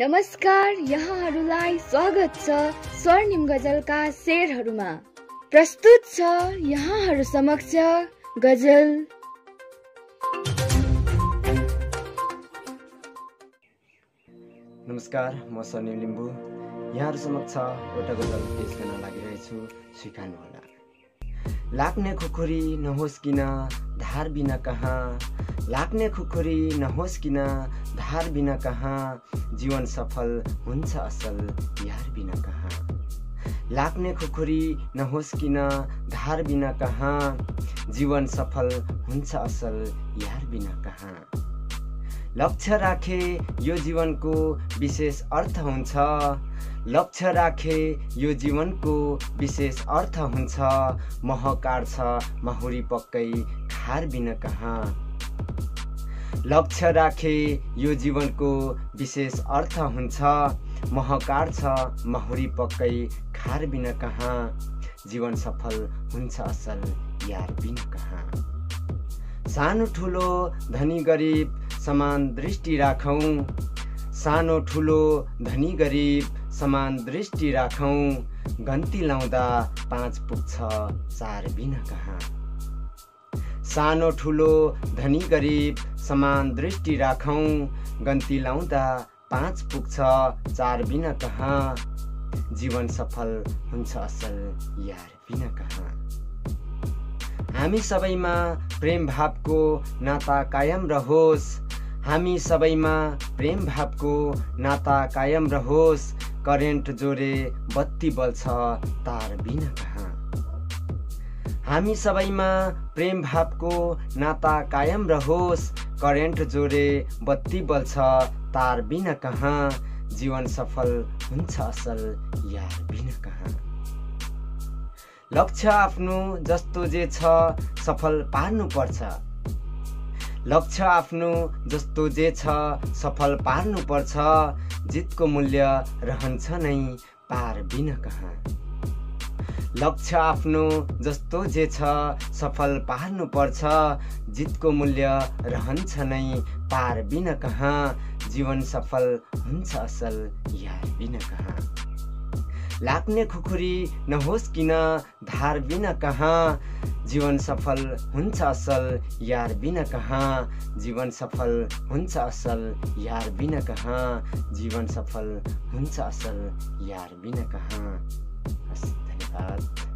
नमस्कार, यहाँहरूलाई स्वागत छ स्वर्णिम गजलका शेरहरूमा। प्रस्तुत छ यहाँहरू समक्ष गजल। नमस्कार, म स्वर्णिम लिम्बू यहाँहरू समक्ष एउटा गजल पेश गर्न लागिरहेछु, स्वीकार्नुहोला। लाग्ने खुकुरी नहोस् किन धार बिना कहाँ, लाग्ने खुकुरी नहोस् किन धार बिना कहाँ, जीवन सफल हुन्छ असल यार बिना कहाँ। लाग्ने खुकुरी नहोस् किन धार बिना कहाँ, जीवन सफल हुन्छ असल यार बिना कहाँ। लक्ष्य राखे यो जीवनको विशेष अर्थ हुन्छ, लक्ष्य राखे यो जीवनको विशेष अर्थ हुन्छ, मह काट्छ माहुरी पक्कै खार बिना कहाँ। लक्ष्य राखे यो जीवनको विशेष अर्थ हुन्छ, मह काट्छ माहुरी पक्कै खार बिना कहाँ, जीवन सफल हुन्छ असल यार बिना कहाँ। सानो ठुलो धनी गरिब समान दृष्टि राखौं, सानो ठुलो धनी गरिब समान दृष्टि राखौं, गन्ती लाउँदा 5 पुग्छ 4 बिना कहाँ। सानो ठुलो धनी गरिब समान दृष्टि राखौं, गन्ती लाउँदा 5 पुग्छ 4 बिना कहाँ, जीवन सफल हुन्छ असल यार बिना कहाँ। हामी सबैमा प्रेम भावको नाता कायम रहोस्, हामी सबैमा प्रेम भावको नाता कायम रहोस्, करेन्ट जोरे बत्ती बल्छ तार बिना कहाँ। हामी सबैमा प्रेम भावको नाता कायम रहोस्, करेन्ट जोरे बत्ती बल्छ तार बिना कहाँ, जीवन सफल हुन्छ असल यार बिना कहाँ। लक्ष्य आफ्नो जस्तो जे छ सफल पार्नु पर्छ, लक्ष्य आफ्नो जस्तो जे छ सफल पार्नु पर्छ, जितको मूल्य रहन्छ नै पार बिना कहाँ। लक्ष्य आफ्नो जस्तो जे छ सफल पार्नु पर्छ, जितको मूल्य रहन्छ नै पार बिना कहाँ, जीवन सफल हुन्छ असल यार बिना कहाँ। लाग्ने खुकुरी नहोस् किन धार बिना कहाँ, जीवन सफल हुन्छ असल यार बिना कहाँ, जीवन सफल हुन्छ असल यार बिना कहाँ, जीवन सफल हुन्छ असल यार बिना कहाँ। धन्यवाद।